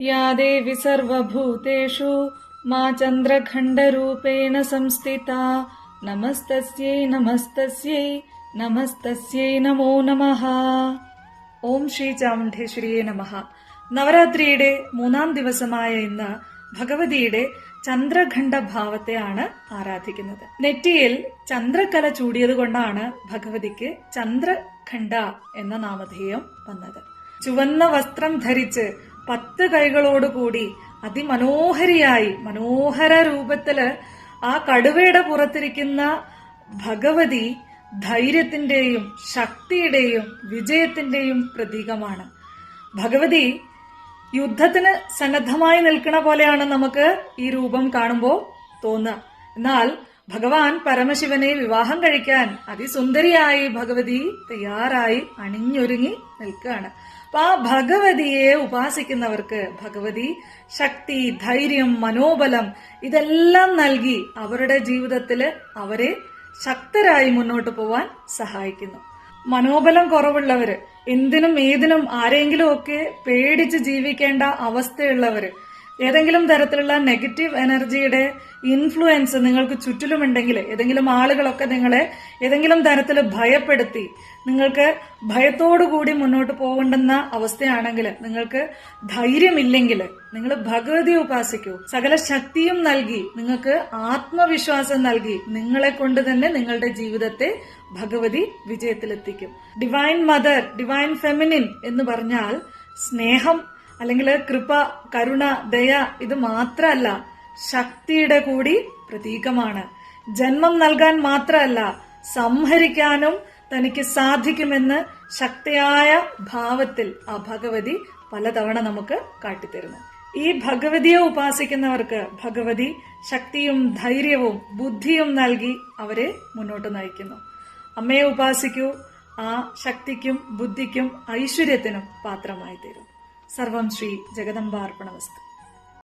या देवी सर्वभूतेषु मा चन्द्रखण्डरूपेण संस्थिता नमस्तस्यै नमस्तस्यै നമസ്തസ്യൈ നമോ നമഃ. ഓം ശ്രീ ചാമുണ്ഡേശ്വരിയെ നമഃ. നവരാത്രിയുടെ 3-ാം ദിവസമായ ഇന്ന് ഭഗവതിയുടെ ചന്ദ്രഖണ്ഡ ഭാവത്തെയാണ് ആരാധിക്കുന്നത്. നെറ്റിയിൽ ചന്ദ്രക്കല ചൂടിയത് കൊണ്ടാണ് ഭഗവതിക്ക് ചന്ദ്രഖണ്ഡ എന്ന നാമധേയം വന്നത്. ചുവന്ന വസ്ത്രം ധരിച്ച് 10 കൈകളോടുകൂടി അതിമനോഹരിയായി മനോഹര രൂപത്തില് ആ കടുവയുടെ പുറത്തിരിക്കുന്ന ഭഗവതി ധൈര്യത്തിന്റെയും ശക്തിയുടെയും വിജയത്തിന്റെയും പ്രതീകമാണ്. ഭഗവതി യുദ്ധത്തിന് സന്നദ്ധമായി നിൽക്കുന്ന പോലെയാണ് നമുക്ക് ഈ രൂപം കാണുമ്പോൾ തോന്നുക. എന്നാൽ ഭഗവാൻ പരമശിവനെ വിവാഹം കഴിക്കാൻ അതിസുന്ദരിയായി ഭഗവതി തയ്യാറായി അണിഞ്ഞൊരുങ്ങി നിൽക്കുകയാണ്. അപ്പൊ ആ ഭഗവതിയെ ഉപാസിക്കുന്നവർക്ക് ഭഗവതി ശക്തി, ധൈര്യം, മനോബലം ഇതെല്ലാം നൽകി അവരുടെ ജീവിതത്തില് അവരെ ശക്തരായി മുന്നോട്ട് പോവാൻ സഹായിക്കുന്നു. മനോബലം കുറവുള്ളവര്, എന്തിനും ഏതിനും ആരെങ്കിലും ഒക്കെ പേടിച്ച് ജീവിക്കേണ്ട അവസ്ഥയുള്ളവര്, ഏതെങ്കിലും തരത്തിലുള്ള നെഗറ്റീവ് എനർജിയുടെ ഇൻഫ്ലുവൻസ് നിങ്ങൾക്ക് ചുറ്റിലുമുണ്ടെങ്കിൽ, ഏതെങ്കിലും ആളുകളൊക്കെ നിങ്ങളെ ഏതെങ്കിലും തരത്തിൽ ഭയപ്പെടുത്തി നിങ്ങൾക്ക് ഭയത്തോടുകൂടി മുന്നോട്ട് പോകേണ്ടുന്ന അവസ്ഥയാണെങ്കിൽ, നിങ്ങൾക്ക് ധൈര്യമില്ലെങ്കിൽ നിങ്ങൾ ഭഗവതി ഉപാസിക്കൂ. സകല ശക്തിയും നൽകി നിങ്ങൾക്ക് ആത്മവിശ്വാസം നൽകി നിങ്ങളെ കൊണ്ട് തന്നെ നിങ്ങളുടെ ജീവിതത്തെ ഭഗവതി വിജയത്തിലെത്തിക്കും. ഡിവൈൻ മദർ, ഡിവൈൻ ഫെമിനിൻ എന്ന് പറഞ്ഞാൽ സ്നേഹം അല്ലെങ്കിൽ കൃപ, കരുണ, ദയ ഇത് മാത്രമല്ല, ശക്തിയുടെ കൂടി പ്രതീകമാണ്. ജന്മം നൽകാൻ മാത്രമല്ല, സംഹരിക്കാനും തനിക്ക് സാധിക്കുമെന്ന് ശക്തിയായ ഭാവത്തിൽ ആ ഭഗവതി പലതവണ നമുക്ക് കാട്ടിത്തരുന്നു. ഈ ഭഗവതിയെ ഉപാസിക്കുന്നവർക്ക് ഭഗവതി ശക്തിയും ധൈര്യവും ബുദ്ധിയും നൽകി അവരെ മുന്നോട്ട് നയിക്കുന്നു. അമ്മയെ ഉപാസിക്കൂ, ആ ശക്തിക്കും ബുദ്ധിക്കും ഐശ്വര്യത്തിനും പാത്രമായി തീരും. സർവം ശ്രീ ജഗദംബാർപ്പണമസ്തു.